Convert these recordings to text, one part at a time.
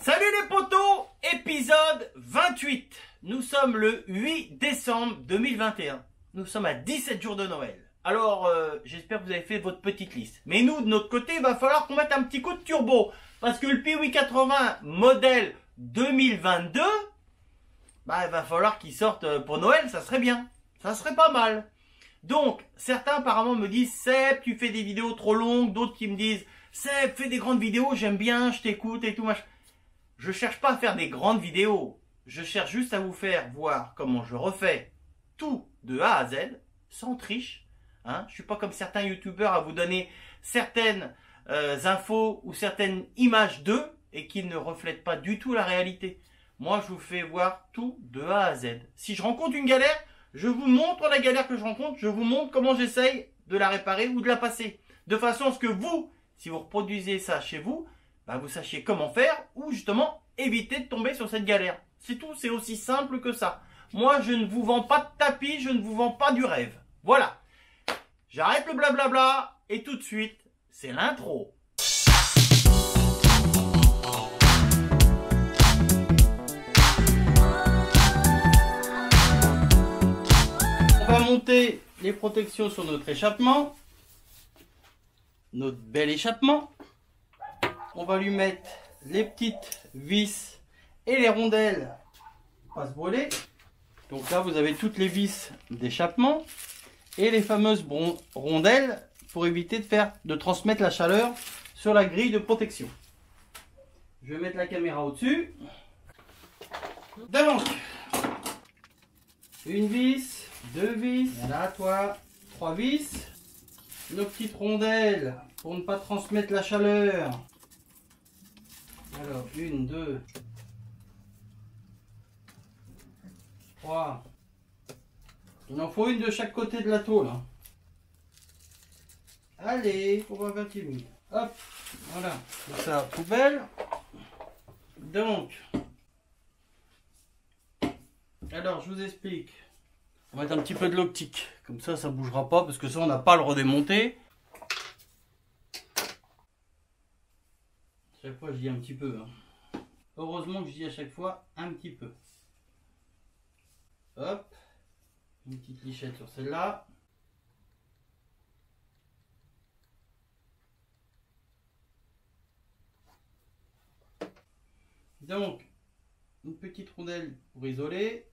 Salut les potos, épisode 28. Nous sommes le 8 décembre 2021. Nous sommes à 17 jours de Noël. Alors, j'espère que vous avez fait votre petite liste. Mais nous, de notre côté, il va falloir qu'on mette un petit coup de turbo. Parce que le Piwi 80 modèle 2022, il va falloir qu'il sorte pour Noël, ça serait bien. Ça serait pas mal. Donc, certains apparemment me disent, Seb, tu fais des vidéos trop longues. D'autres qui me disent, Seb, fais des grandes vidéos, j'aime bien, je t'écoute et tout machin. Je cherche pas à faire des grandes vidéos. Je cherche juste à vous faire voir comment je refais tout de A à Z, sans triche. Hein, je suis pas comme certains youtubeurs à vous donner certaines infos ou certaines images d'eux et qui ne reflètent pas du tout la réalité. Moi, je vous fais voir tout de A à Z. Si je rencontre une galère, je vous montre la galère que je rencontre. Je vous montre comment j'essaye de la réparer ou de la passer. De façon à ce que vous, si vous reproduisez ça chez vous, vous sachiez comment faire ou justement éviter de tomber sur cette galère. C'est tout, c'est aussi simple que ça. Moi, je ne vous vends pas de tapis, je ne vous vends pas du rêve. Voilà. J'arrête le blablabla et tout de suite, c'est l'intro. On va monter les protections sur notre échappement. Notre bel échappement. On va lui mettre les petites vis et les rondelles pour pas se brûler. Donc là, vous avez toutes les vis d'échappement et les fameuses rondelles pour éviter de transmettre la chaleur sur la grille de protection. Je vais mettre la caméra au-dessus. Donc, une vis, deux vis, voilà, toi, trois vis. Nos petites rondelles pour ne pas transmettre la chaleur. Alors, une, deux, trois. Il en faut une de chaque côté de la tôle. Hein. Allez, on va 20 minutes. Hop, voilà. C'est ça, poubelle. Donc, alors, je vous explique. On va mettre un petit peu de l'optique. Comme ça, ça ne bougera pas parce que ça, on n'a pas à le redémonter. Chaque fois je dis un petit peu. Hein. Heureusement que je dis à chaque fois un petit peu. Hop. Une petite lichette sur celle-là. Donc, une petite rondelle pour isoler.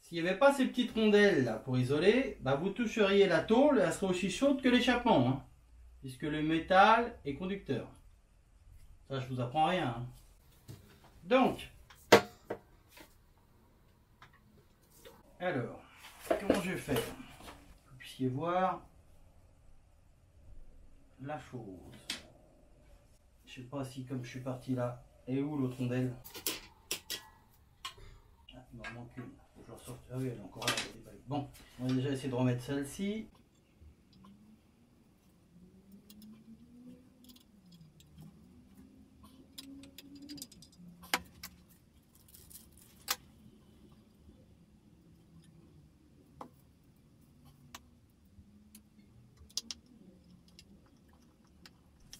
S'il n'y avait pas ces petites rondelles là pour isoler, vous toucheriez la tôle et elle serait aussi chaude que l'échappement. Hein, puisque le métal est conducteur. Ça, je vous apprends rien. Hein. Donc, alors, comment je vais faire que vous puissiez voir la chose. Je sais pas si comme je suis parti là, et où l'autre rondelle? Ah, il m'en manque une. Je ressors. Ah oui, elle est encore là. Bon, on va déjà essayer de remettre celle-ci.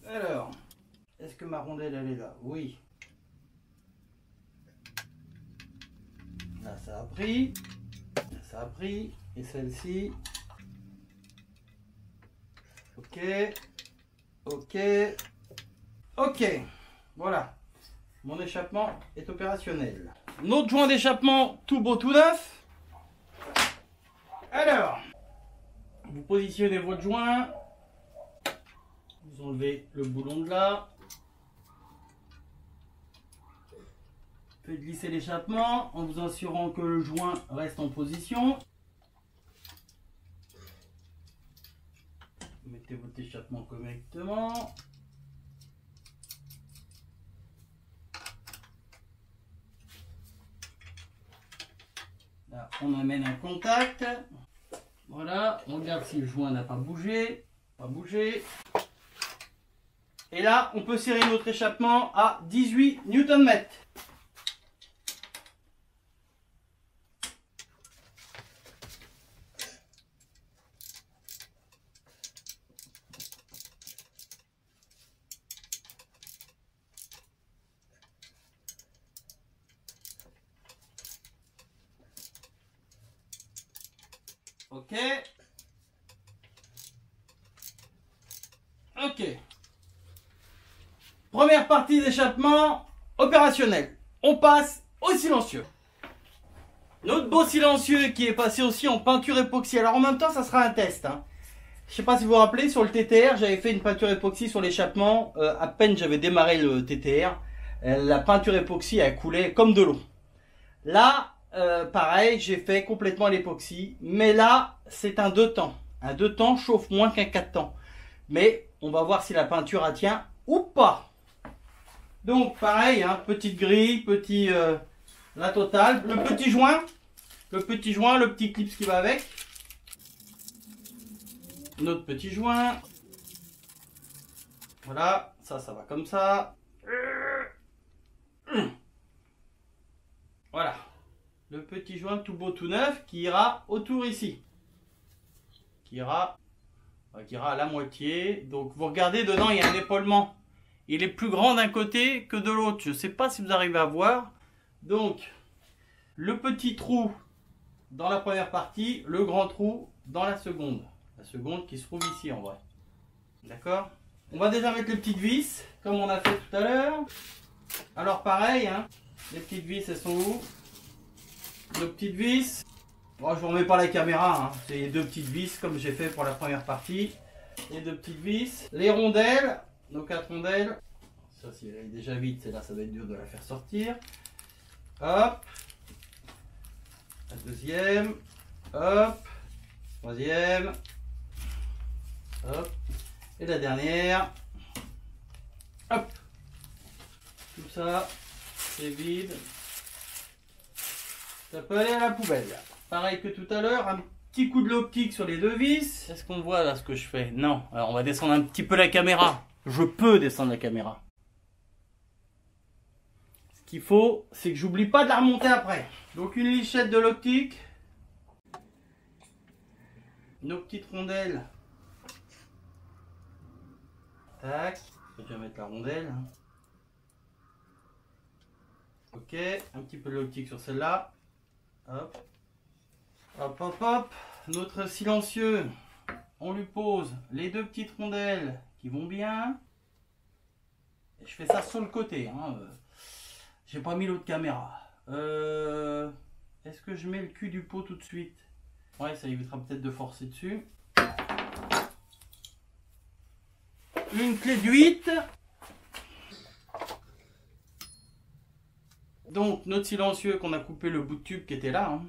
Alors, est-ce que ma rondelle elle est là? Oui. Là, ça a pris. Là, ça a pris. Et celle-ci. Ok. Ok. Ok. Voilà. Mon échappement est opérationnel. Notre joint d'échappement tout beau, tout neuf. Alors, vous positionnez votre joint. Vous enlevez le boulon de là. Faites glisser l'échappement en vous assurant que le joint reste en position. Mettez votre échappement correctement. Là, on amène un contact. Voilà, on regarde si le joint n'a pas bougé. Pas bougé. Et là, on peut serrer notre échappement à 18 Nm. Ok. Ok. Première partie d'échappement opérationnelle. On passe au silencieux. Notre beau silencieux qui est passé aussi en peinture époxy. Alors en même temps, ça sera un test. Hein. Je sais pas si vous vous rappelez, sur le TTR, j'avais fait une peinture époxy sur l'échappement. À peine j'avais démarré le TTR, la peinture époxy a coulé comme de l'eau. Là, pareil, j'ai fait complètement l'époxy. Mais là, c'est un 2 temps. Un 2 temps chauffe moins qu'un 4 temps. Mais on va voir si la peinture tient ou pas. Donc pareil, hein, petite grille, petit la totale, le petit joint, le petit clip qui va avec. Notre petit joint. Voilà, ça va comme ça. Voilà. Le petit joint tout beau tout neuf qui ira autour ici. Qui ira à la moitié. Donc vous regardez dedans, il y a un épaulement. Il est plus grand d'un côté que de l'autre. Je ne sais pas si vous arrivez à voir. Donc, le petit trou dans la première partie, le grand trou dans la seconde. La seconde qui se trouve ici en vrai. D'accord? On va déjà mettre les petites vis, comme on a fait tout à l'heure. Alors pareil, hein, les petites vis, elles sont où? Nos petites vis. Bon, je ne remets pas la caméra, hein. C'est les deux petites vis comme j'ai fait pour la première partie. Les deux petites vis. Les rondelles. Nos 4 rondelles. Ça, si elle est déjà vide, celle-là, ça va être dur de la faire sortir. Hop. La deuxième. Hop. Troisième. Hop. Et la dernière. Hop. Tout ça, c'est vide. Ça peut aller à la poubelle. Pareil que tout à l'heure, un petit coup de l'optique sur les deux vis. Est-ce qu'on voit là ce que je fais? Non. Alors on va descendre un petit peu la caméra. Je peux descendre la caméra. Ce qu'il faut, c'est que j'oublie pas de la remonter après. Donc une lichette de l'optique. Nos petites rondelles. Tac. Je vais déjà mettre la rondelle. Ok. Un petit peu de l'optique sur celle-là. Hop. Hop, hop, hop. Notre silencieux. On lui pose les deux petites rondelles qui vont bien. Et je fais ça sur le côté. Hein. J'ai pas mis l'autre caméra. Est-ce que je mets le cul du pot tout de suite? Ouais, ça évitera peut-être de forcer dessus. Une clé de 8. Donc notre silencieux qu'on a coupé le bout de tube qui était là. Hein.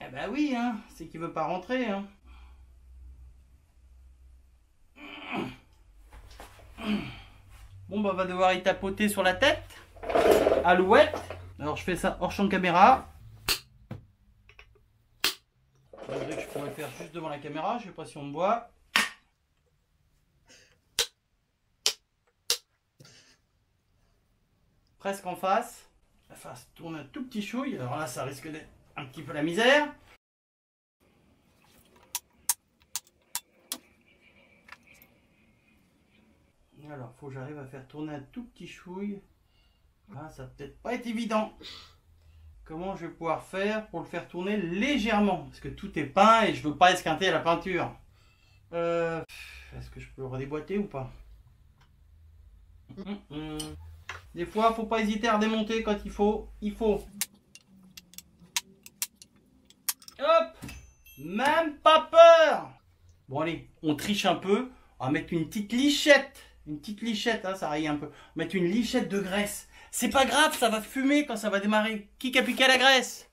Eh ben oui, hein, c'est qu'il veut pas rentrer. Hein. Bon, bah, on va devoir y tapoter sur la tête. Alouette. Alors, je fais ça hors champ de caméra. Je dirais que je pourrais le faire juste devant la caméra. Je sais pas si on me voit. Presque en face. La face tourne un tout petit chouille. Alors là, ça risque d'être un petit peu la misère. Alors, faut que j'arrive à faire tourner un tout petit chouille. Ah, ça va peut-être pas être évident. Comment je vais pouvoir faire pour le faire tourner légèrement? Parce que tout est peint et je veux pas esquinter à la peinture. Est-ce que je peux le redéboîter ou pas? Des fois, faut pas hésiter à redémonter quand il faut. Il faut. Hop! Même pas peur! Bon allez, on triche un peu. On va mettre une petite lichette. Une petite lichette, hein, ça raye un peu. On va mettre une lichette de graisse. C'est pas grave, ça va fumer quand ça va démarrer. Qui a piqué à la graisse?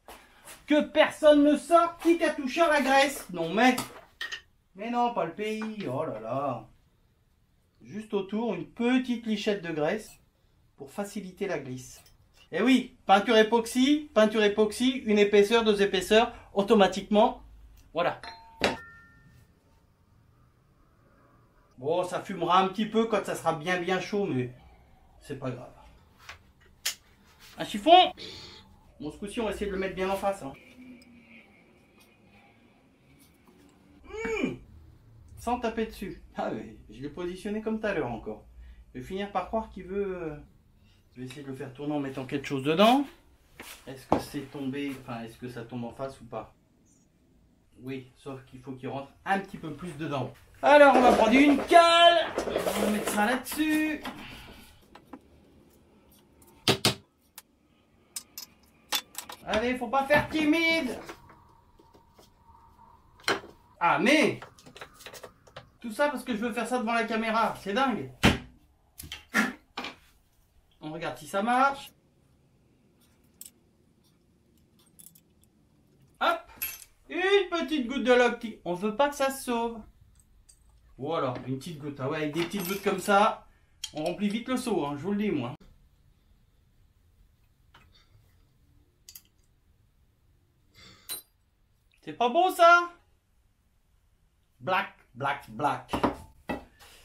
Que personne ne sorte. Qui a touché à la graisse? Non mais non, pas le pays. Oh là là. Juste autour, une petite lichette de graisse pour faciliter la glisse. Et oui, peinture époxy, une épaisseur, 2 épaisseurs, automatiquement. Voilà. Bon, ça fumera un petit peu quand ça sera bien chaud, mais c'est pas grave. Un chiffon. Bon, ce coup-ci, on va essayer de le mettre bien en face. Hein. Sans taper dessus. Ah oui, je l'ai positionné comme tout à l'heure encore. Je vais finir par croire qu'il veut... Je vais essayer de le faire tourner en mettant quelque chose dedans. Est-ce que c'est tombé, enfin est-ce que ça tombe en face ou pas? Oui, sauf qu'il faut qu'il rentre un petit peu plus dedans. Alors on va prendre une cale, on va mettre ça là-dessus. Allez, faut pas faire timide. Ah mais tout ça parce que je veux faire ça devant la caméra, c'est dingue. On regarde si ça marche. Hop, une petite goutte de lactique. On veut pas que ça se sauve. Voilà, une petite goutte. Ah ouais, avec des petites gouttes comme ça, on remplit vite le seau, hein, je vous le dis moi. C'est pas beau ça? Black, black, black.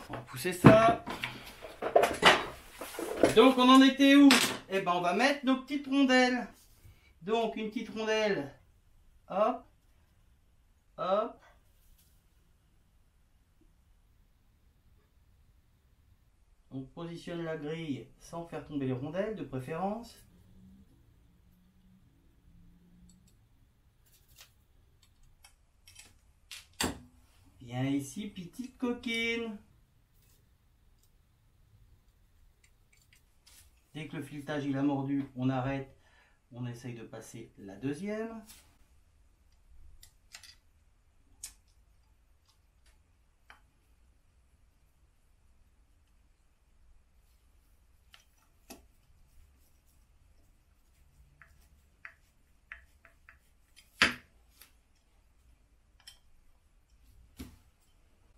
On va pousser ça. Donc on en était où? Eh ben on va mettre nos petites rondelles. Donc une petite rondelle. Hop. Hop. On positionne la grille sans faire tomber les rondelles de préférence. Viens ici, petite coquine. Dès que le filetage il a mordu, on arrête. On essaye de passer la deuxième.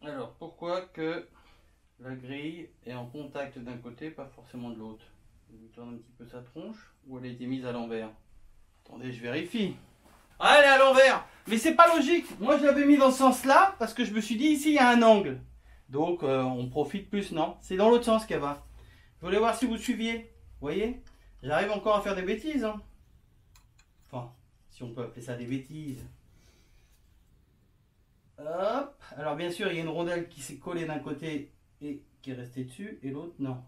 Alors, pourquoi que la grille est en contact d'un côté, pas forcément de l'autre? Je tourne un petit peu sa tronche, ou elle a été mise à l'envers? Attendez, je vérifie. Ah, elle est à l'envers! Mais c'est pas logique! Moi, je l'avais mis dans ce sens-là, parce que je me suis dit, ici, il y a un angle. Donc, on profite plus, non? C'est dans l'autre sens qu'elle va. Je voulais voir si vous suiviez. Vous voyez? J'arrive encore à faire des bêtises, hein. Enfin, si on peut appeler ça des bêtises. Hop. Alors bien sûr il y a une rondelle qui s'est collée d'un côté et qui est restée dessus et l'autre non.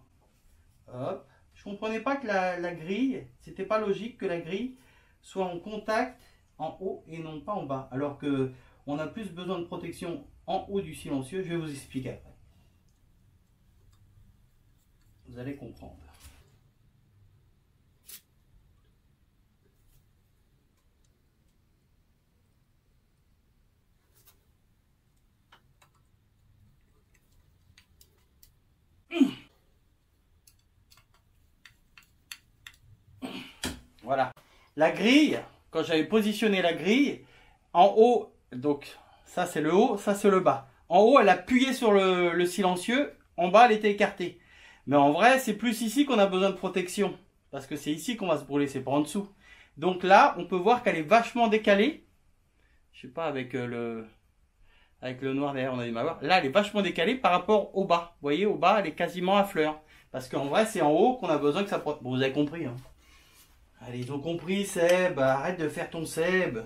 Hop. Je comprenais pas que la grille, c'était pas logique que la grille soit en contact en haut et non pas en bas. Alors que on a plus besoin de protection en haut du silencieux. Je vais vous expliquer après. Vous allez comprendre. Voilà. La grille, quand j'avais positionné la grille, en haut, donc ça c'est le haut, ça c'est le bas. En haut, elle appuyait sur le silencieux, en bas, elle était écartée. Mais en vrai, c'est plus ici qu'on a besoin de protection. Parce que c'est ici qu'on va se brûler, c'est pas en dessous. Donc là, on peut voir qu'elle est vachement décalée. Je sais pas, avec le noir derrière, on a du mal à voir. Là, elle est vachement décalée par rapport au bas. Vous voyez, au bas, elle est quasiment à fleur. Parce qu'en vrai, c'est en haut qu'on a besoin que ça protège. Bon, vous avez compris, hein. Allez, ils ont compris, Seb. Arrête de faire ton Seb.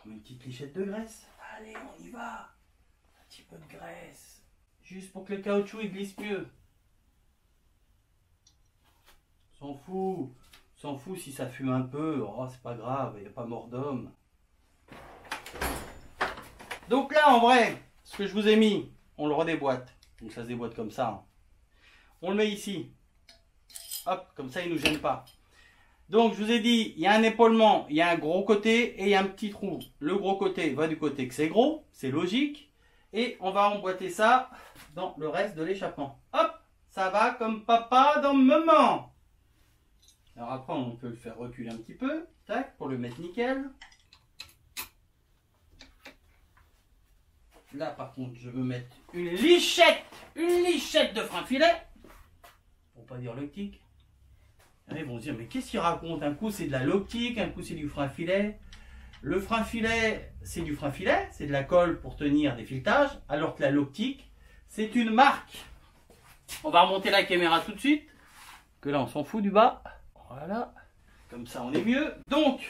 On met une petite lichette de graisse. Allez, on y va. Un petit peu de graisse. Juste pour que le caoutchouc il glisse mieux. S'en fout. S'en fout si ça fume un peu. Oh, c'est pas grave, il n'y a pas mort d'homme. Donc là, en vrai, ce que je vous ai mis, on le redéboîte. Donc ça se déboîte comme ça. Hein. On le met ici. Hop, comme ça, il ne nous gêne pas. Donc, je vous ai dit, il y a un épaulement, il y a un gros côté et il y a un petit trou. Le gros côté va du côté que c'est gros, c'est logique. Et on va emboîter ça dans le reste de l'échappement. Hop, ça va comme papa dans maman. Alors après, on peut le faire reculer un petit peu, tac, pour le mettre nickel. Là, par contre, je veux mettre une lichette de frein filet. Pour pas dire l'optique. Ils vont se dire, mais qu'est-ce qu'il raconte? Un coup, c'est de la l'optique, un coup, c'est du frein filet. Le frein filet, c'est du frein filet, c'est de la colle pour tenir des filetages, alors que la l'optique, c'est une marque. On va remonter la caméra tout de suite, que là, on s'en fout du bas. Voilà, comme ça, on est mieux. Donc,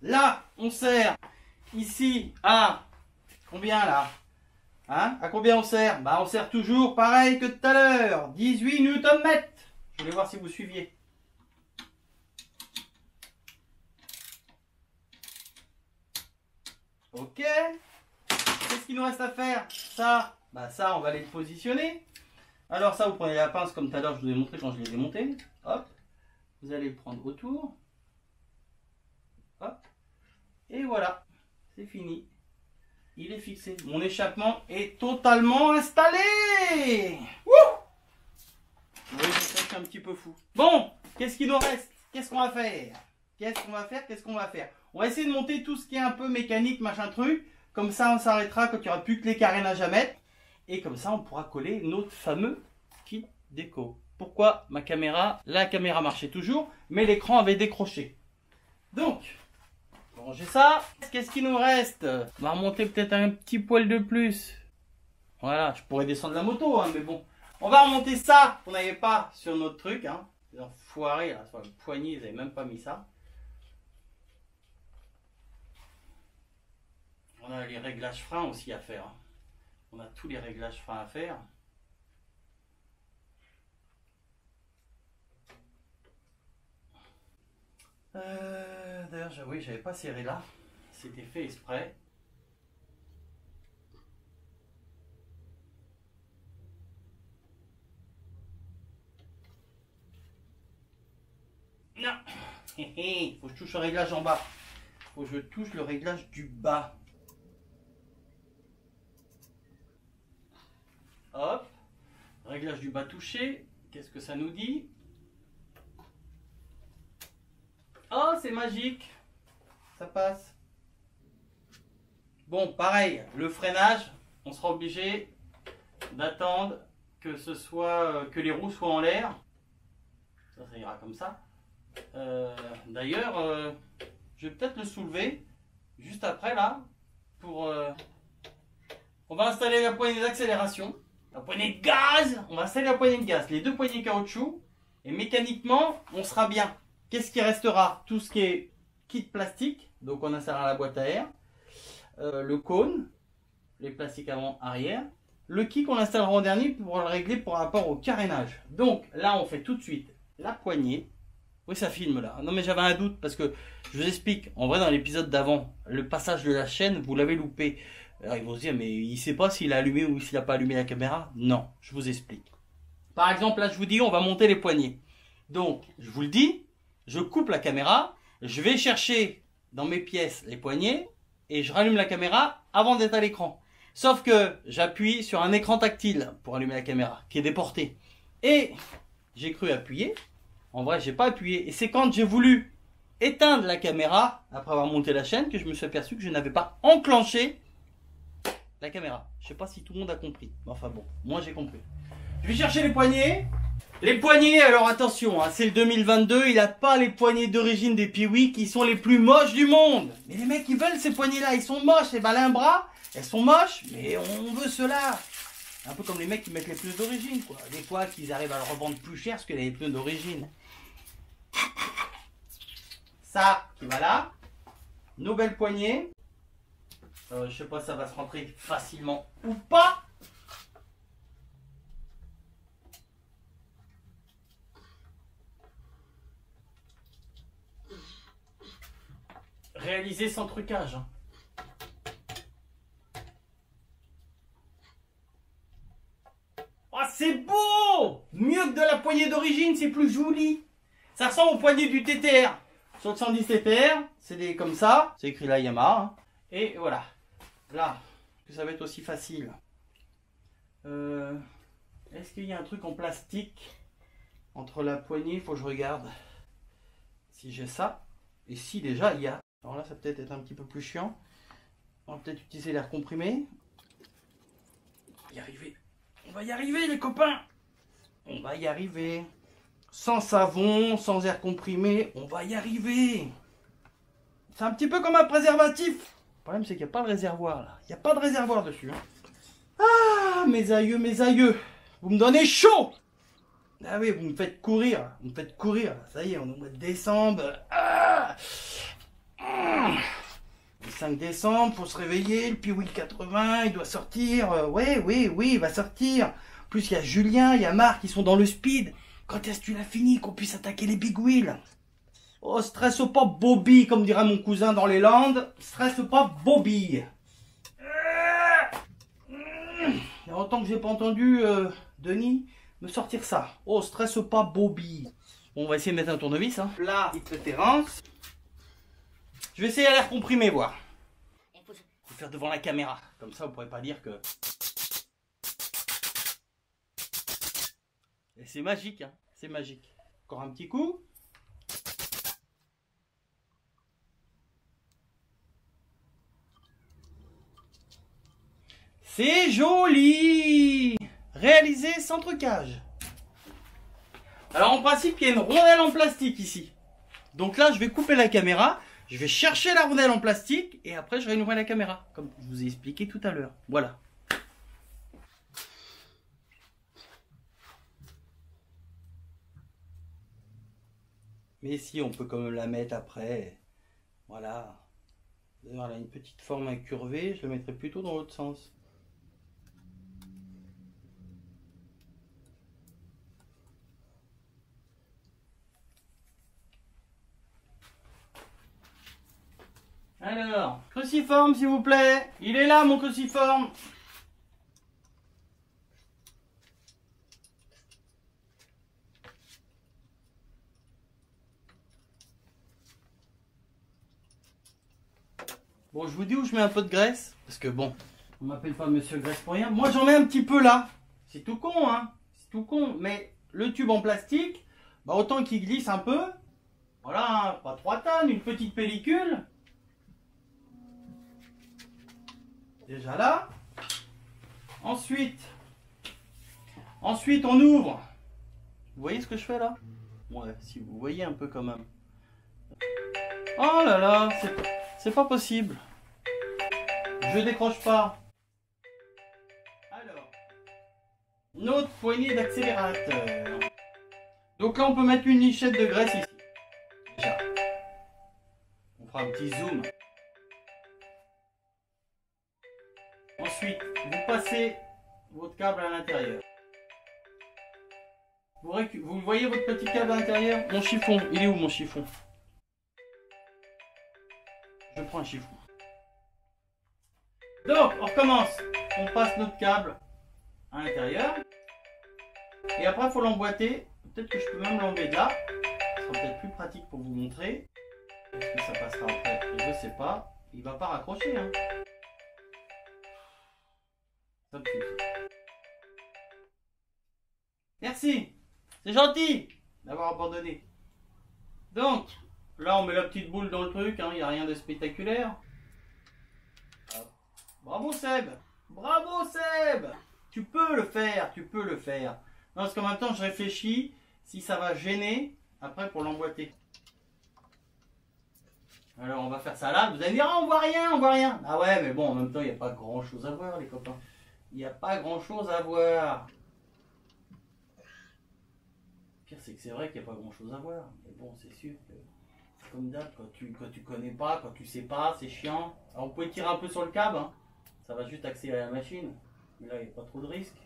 là, on sert ici à Combien là? Hein? À combien on serre? Bah on serre toujours pareil que tout à l'heure. 18 Nm. Je voulais voir si vous suiviez. Ok. Qu'est-ce qu'il nous reste à faire? Ça, bah ça on va les positionner. Alors ça vous prenez la pince comme tout à l'heure je vous ai montré quand je les ai montés. Hop. Vous allez le prendre autour. Hop. Et voilà. C'est fini. Il est fixé. Mon échappement est totalement installé. Wouh! Oui, je sais que c'est un petit peu fou. Bon, qu'est-ce qu'il nous reste? Qu'est-ce qu'on va faire? Qu'est-ce qu'on va faire? On va essayer de monter tout ce qui est un peu mécanique, machin truc. Comme ça, on s'arrêtera quand il n'y aura plus que les carénages à mettre. Et comme ça, on pourra coller notre fameux kit déco. Pourquoi ma caméra? La caméra marchait toujours, mais l'écran avait décroché. Donc, ranger ça. Qu'est-ce qu'il nous reste? On va remonter peut-être un petit poil de plus. Voilà, je pourrais descendre la moto, hein, mais bon. On va remonter ça qu'on n'avait pas sur notre truc. Hein. Les enfoirés, là, sur le poignet, ils n'avaient même pas mis ça. On a les réglages freins aussi à faire. On a tous les réglages freins à faire. D'ailleurs, oui, j'avais pas serré là. C'était fait exprès. Non. Faut que je touche le réglage en bas. Faut que je touche le réglage du bas. Hop. Réglage du bas touché. Qu'est-ce que ça nous dit? Oh, c'est magique. Ça passe. Bon, pareil, le freinage, on sera obligé d'attendre que ce soit que les roues soient en l'air. Ça ira comme ça. D'ailleurs, je vais peut-être le soulever juste après là pour. On va installer la poignée d'accélération, la poignée de gaz. On va installer la poignée de gaz, les deux poignées caoutchouc et mécaniquement, on sera bien. Qu'est-ce qui restera? Tout ce qui est kit plastique, donc on installera la boîte à air, le cône, les plastiques avant, arrière, le kit qu'on installera en dernier pour le régler par rapport au carénage. Donc là, on fait tout de suite la poignée. Oui, ça filme là. Non, mais j'avais un doute parce que je vous explique. En vrai, dans l'épisode d'avant, le passage de la chaîne, vous l'avez loupé. Alors, ils vont se dire, mais il sait pas s'il a allumé ou s'il n'a pas allumé la caméra. Non, je vous explique. Par exemple, là, je vous dis, on va monter les poignées. Donc, je vous le dis. Je coupe la caméra, je vais chercher dans mes pièces les poignées et je rallume la caméra avant d'être à l'écran. Sauf que j'appuie sur un écran tactile pour allumer la caméra qui est déporté. Et j'ai cru appuyer. En vrai, j'ai pas appuyé. Et c'est quand j'ai voulu éteindre la caméra, après avoir monté la chaîne, que je me suis aperçu que je n'avais pas enclenché la caméra. Je sais pas si tout le monde a compris. Enfin bon, moi j'ai compris. Je vais chercher les poignées. Les poignées, alors attention, hein, c'est le 2022, il n'a pas les poignées d'origine des Piwi qui sont les plus moches du monde. Mais les mecs, ils veulent ces poignées-là, ils sont moches, les balimbras, elles sont moches, mais on veut cela. Un peu comme les mecs qui mettent les pneus d'origine, quoi. Des fois, qu'ils arrivent à le revendre plus cher parce que les pneus d'origine. Ça, qui va là. Nos belles poignées. Je sais pas si ça va se rentrer facilement ou pas. Réalisé sans trucage. Hein. Oh, c'est beau! Mieux que de la poignée d'origine, c'est plus joli. Ça ressemble aux poignées du TTR. Sur le 110 TTR, c'est des comme ça. C'est écrit là Yamaha. Hein. Et voilà. Là, que ça va être aussi facile. Est-ce qu'il y a un truc en plastique entre la poignée? Il faut que je regarde si j'ai ça. Et si déjà il y a. Alors là, ça peut être un petit peu plus chiant. On va peut-être utiliser l'air comprimé. On va y arriver. On va y arriver, les copains. On va y arriver. Sans savon, sans air comprimé, on va y arriver. C'est un petit peu comme un préservatif. Le problème, c'est qu'il n'y a pas de réservoir là. Il n'y a pas de réservoir dessus. Hein. Ah, mes aïeux, mes aïeux. Vous me donnez chaud. Ah oui, vous me faites courir. Vous me faites courir. Ça y est, on est au mois de décembre. Ah. Le 5 décembre, faut se réveiller, le Piwi 80, il doit sortir. Ouais, oui, il va sortir. En plus, il y a Julien, il y a Marc, ils sont dans le speed. Quand est-ce que tu l'as fini, qu'on puisse attaquer les big wheels? Oh, stresse pas Bobby, comme dirait mon cousin dans les Landes. Stresse pas Bobby. Il y a longtemps que j'ai pas entendu Denis me sortir ça. Oh, stresse pas Bobby. Bon, on va essayer de mettre un tournevis. Hein. Là, il te Terrence. Je vais essayer à l'air comprimé, voir. Il faut faire devant la caméra. Comme ça, vous pourrez pas dire que... Et c'est magique, hein. C'est magique. Encore un petit coup. C'est joli! Réalisé sans trucage. Alors en principe, il y a une rondelle en plastique ici. Donc là, je vais couper la caméra. Je vais chercher la rondelle en plastique. Et après, je réunirai la caméra. Comme je vous ai expliqué tout à l'heure. Voilà. Mais si, on peut quand même la mettre après. Voilà. D'ailleurs, elle a une petite forme incurvée. Je la mettrai plutôt dans l'autre sens. Alors, cruciforme s'il vous plaît. Il est là mon cruciforme. Bon, je vous dis où je mets un peu de graisse. Parce que bon, on m'appelle pas Monsieur Graisse pour rien. Moi j'en mets un petit peu là. C'est tout con hein. C'est tout con. Mais le tube en plastique, bah autant qu'il glisse un peu. Voilà, hein, pas 3 tonnes, une petite pellicule. Déjà là. Ensuite on ouvre. Vous voyez ce que je fais là? Ouais, si vous voyez un peu quand même. Oh là là, c'est pas possible. Je décroche pas. Alors, notre poignée d'accélérateur. Donc là, on peut mettre une lichette de graisse ici. Déjà. On fera un petit zoom. Ensuite, vous passez votre câble à l'intérieur. Vous voyez votre petit câble à l'intérieur? Mon chiffon, il est où mon chiffon? Je prends un chiffon. Donc, on recommence. On passe notre câble à l'intérieur. Et après, il faut l'emboîter. Peut-être que je peux même l'enlever de là. Ce sera peut-être plus pratique pour vous montrer. Est-ce que ça passera après? Je ne sais pas. Il ne va pas raccrocher. Hein. Ça me suffit. Merci. C'est gentil d'avoir abandonné. Donc, là, on met la petite boule dans le truc. Hein. Il n'y a rien de spectaculaire. Bravo Seb! Bravo Seb! Tu peux le faire, tu peux le faire. Non, parce qu'en même temps, je réfléchis si ça va gêner après pour l'emboîter. Alors, on va faire ça là. Vous allez me dire, ah, on voit rien, on voit rien. Ah ouais, mais bon, en même temps, il n'y a pas grand chose à voir, les copains. Il n'y a pas grand chose à voir. Le pire, c'est que c'est vrai qu'il n'y a pas grand chose à voir. Mais bon, c'est sûr que, comme d'hab, quand tu connais pas, quand tu sais pas, c'est chiant. Alors, vous pouvez tirer un peu sur le câble, hein. Ça va juste accélérer la machine. Mais là, il n'y a pas trop de risque.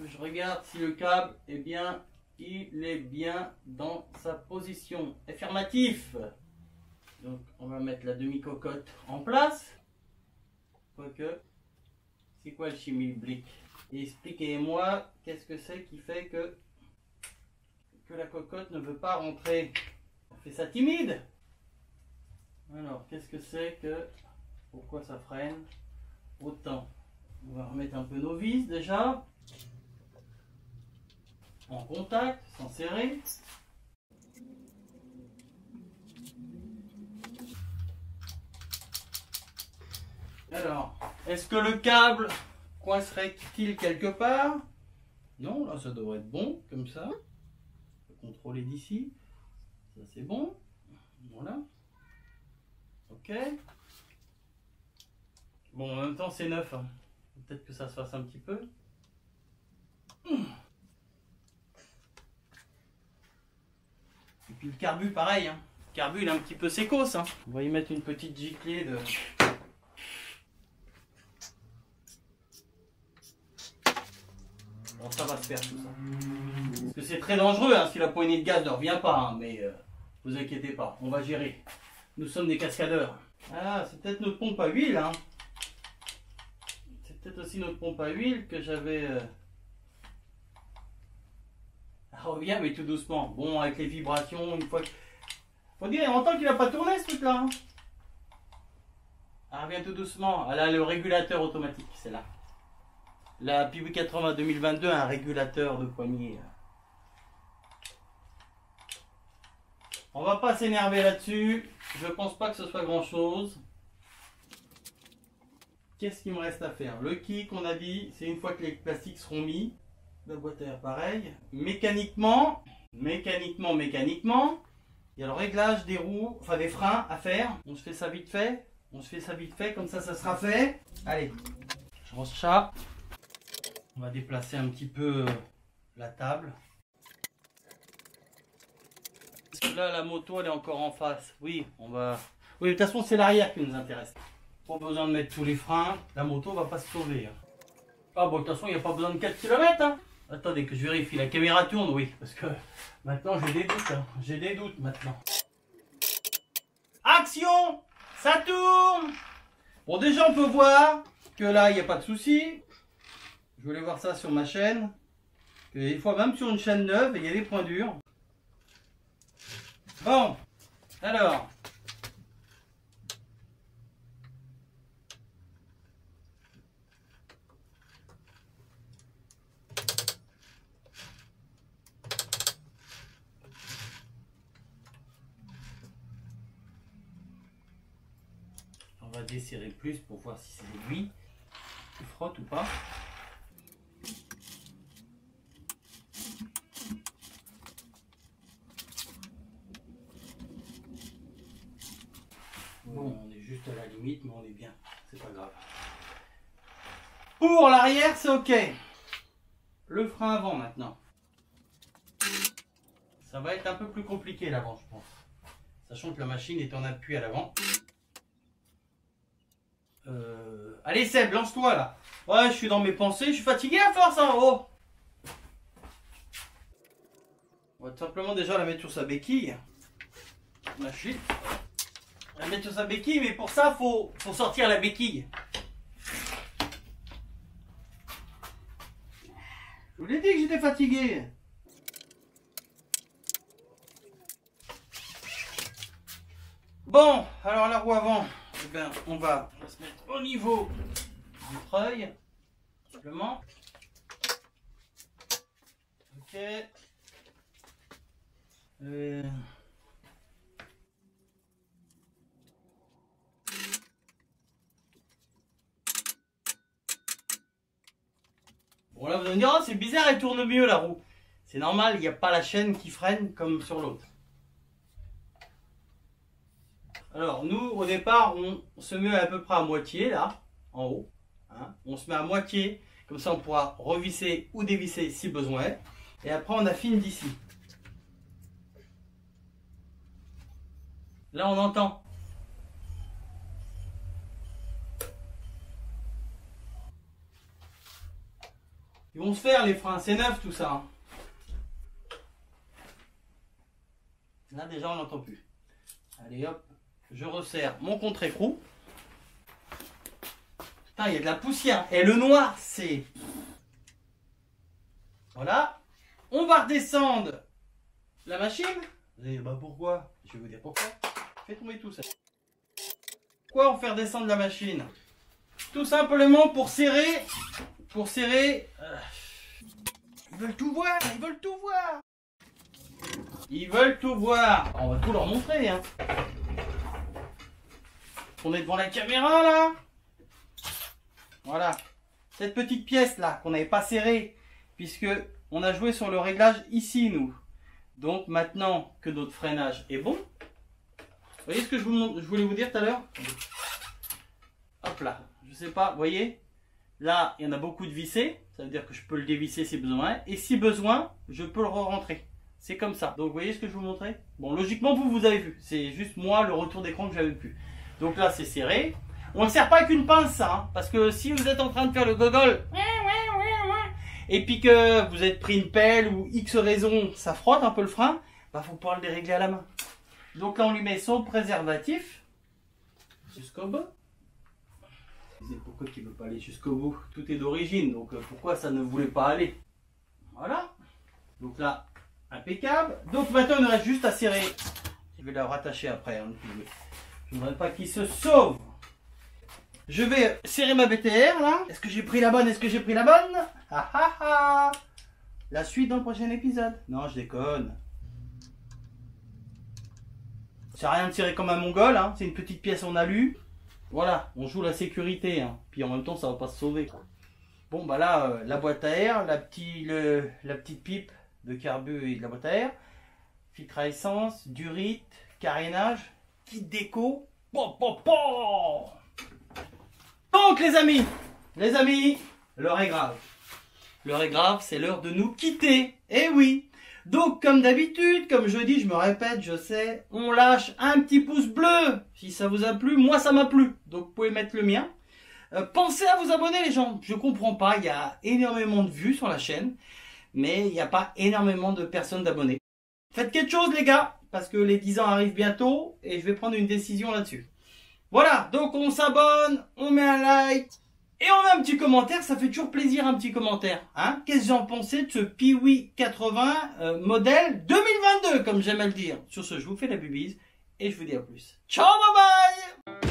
Je regarde si le câble est bien. Il est bien dans sa position. Affirmatif. Donc, on va mettre la demi-cocotte en place. Quoique, c'est quoi le chimie-blic? Expliquez-moi, qu'est-ce que c'est qui fait que la cocotte ne veut pas rentrer? On fait ça timide. Alors, qu'est-ce que c'est que... Pourquoi ça freine autant? On va remettre un peu nos vis déjà. En contact, sans serrer. Alors, est-ce que le câble coincerait-il quelque part? Non, là ça devrait être bon, comme ça. On peut contrôler d'ici. Ça c'est bon. Voilà. Ok. Bon, en même temps c'est neuf. Hein. Peut-être que ça se fasse un petit peu. Et puis le carbu pareil, hein. Le carbu il est un petit peu sécos, hein. On va y mettre une petite giclée de... Bon, ça va se faire tout ça. Parce que c'est très dangereux, hein, si la poignée de gaz ne revient pas, hein, mais vous inquiétez pas, on va gérer. Nous sommes des cascadeurs. Ah, c'est peut-être notre pompe à huile, hein. C'est peut-être aussi notre pompe à huile que j'avais... Elle revient, mais tout doucement. Bon, avec les vibrations, une fois que... Faut dire, il y a longtemps qu'il n'a pas tourné ce truc-là. Hein. Elle revient tout doucement. Elle a le régulateur automatique, c'est là. La Piwi 80 2022 a un régulateur de poignée. On va pas s'énerver là-dessus. Je pense pas que ce soit grand-chose. Qu'est-ce qu'il me reste à faire? Le kick, on a dit, c'est une fois que les plastiques seront mis. La boîte à air, pareil. Mécaniquement, il y a le réglage des roues, enfin des freins à faire. On se fait ça vite fait. Comme ça sera fait. Allez, je range ça. On va déplacer un petit peu la table. Parce que là, la moto, elle est encore en face. Oui, on va... Oui, de toute façon, c'est l'arrière qui nous intéresse. Pas besoin de mettre tous les freins. La moto va pas se sauver. Hein. Ah bon, de toute façon, il n'y a pas besoin de 4 km. Hein. Attendez que je vérifie. La caméra tourne, oui. Parce que maintenant, j'ai des doutes. Hein. J'ai des doutes maintenant. Action! Ça tourne! Bon, déjà, on peut voir que là, il n'y a pas de souci. Je voulais voir ça sur ma chaîne. Et des fois, même sur une chaîne neuve, il y a des points durs. Bon, alors. On va desserrer plus pour voir si c'est l'aiguille qui frotte ou pas. Bon, on est juste à la limite, mais on est bien. C'est pas grave. Pour l'arrière, c'est ok. Le frein avant maintenant. Ça va être un peu plus compliqué l'avant, je pense. Sachant que la machine est en appui à l'avant. Allez Seb, lance-toi là. Ouais, je suis dans mes pensées, je suis fatigué à force, hein. Oh. On va tout simplement déjà la mettre sur sa béquille. Machine. La mettre sur sa béquille, mais pour ça, faut sortir la béquille. Je vous l'ai dit que j'étais fatigué. Bon, alors la roue avant, eh ben, on va se mettre au niveau du treuil. Simplement. Ok. Bon là vous allez me dire, oh, c'est bizarre, elle tourne mieux la roue. C'est normal, il n'y a pas la chaîne qui freine comme sur l'autre. Alors nous au départ on se met à peu près à moitié là, en haut. Hein. On se met à moitié, comme ça on pourra revisser ou dévisser si besoin est. Et après on affine d'ici. Là on entend. Ils vont se faire les freins, c'est neuf tout ça. Hein. Là déjà on n'entend plus. Allez hop, je resserre mon contre-écrou. Putain, il y a de la poussière. Et le noir, c'est... Voilà. On va redescendre la machine. Vous allez dire, bah pourquoi? Je vais vous dire pourquoi. Fais tomber tout ça. Pourquoi on fait redescendre la machine? Tout simplement pour serrer... Pour serrer... Ils veulent tout voir, ils veulent tout voir. Ils veulent tout voir. On va tout leur montrer. Hein. On est devant la caméra là. Voilà. Cette petite pièce là qu'on n'avait pas serrée. Puisque on a joué sur le réglage ici nous. Donc maintenant que notre freinage est bon. Vous voyez ce que je voulais vous dire tout à l'heure? Hop là. Je sais pas, vous voyez? Là, il y en a beaucoup de vissés. Ça veut dire que je peux le dévisser si besoin. Et si besoin, je peux le re-rentrer. C'est comme ça. Donc vous voyez ce que je vous montrais? Bon, logiquement vous avez vu. C'est juste moi le retour d'écran que j'avais plus. Donc là c'est serré. On ne sert pas avec une pince ça, hein, parce que si vous êtes en train de faire le gogol et puis que vous êtes pris une pelle ou X raison, ça frotte un peu le frein, bah faut pouvoir le dérégler à la main. Donc là on lui met son préservatif jusqu'au bout. Pourquoi il ne veut pas aller jusqu'au bout? Tout est d'origine, donc pourquoi ça ne voulait pas aller? Voilà. Donc là, impeccable. Donc maintenant il nous reste juste à serrer. Je vais la rattacher après. Hein. Je ne voudrais pas qu'il se sauve. Je vais serrer ma BTR là. Est-ce que j'ai pris la bonne? Est-ce que j'ai pris la bonne? Ah ah ah. La suite dans le prochain épisode. Non, je déconne. Ça sert à rien de tirer comme un mongol. Hein. C'est une petite pièce en alu. Voilà, on joue la sécurité. Hein. Puis en même temps, ça va pas se sauver. Quoi. Bon, bah là, la boîte à air, la petite pipe de carbu et de la boîte à air. Filtre à essence, durite, carénage, kit déco. Bon. Donc les amis, l'heure est grave. L'heure est grave, c'est l'heure de nous quitter. Eh oui. Donc comme d'habitude, comme je dis, je me répète, je sais, on lâche un petit pouce bleu. Si ça vous a plu, moi ça m'a plu. Donc vous pouvez mettre le mien. Pensez à vous abonner les gens. Je comprends pas, il y a énormément de vues sur la chaîne, mais il n'y a pas énormément de personnes d'abonnés. Faites quelque chose les gars, parce que les 10 ans arrivent bientôt et je vais prendre une décision là-dessus. Voilà, donc on s'abonne, on met un like et on met un petit commentaire, ça fait toujours plaisir un petit commentaire. Hein? Qu'est-ce que j'en pensais de ce Piwi 80 modèle 2022, comme j'aime à le dire. Sur ce, je vous fais la bubise et je vous dis à plus. Ciao, bye bye!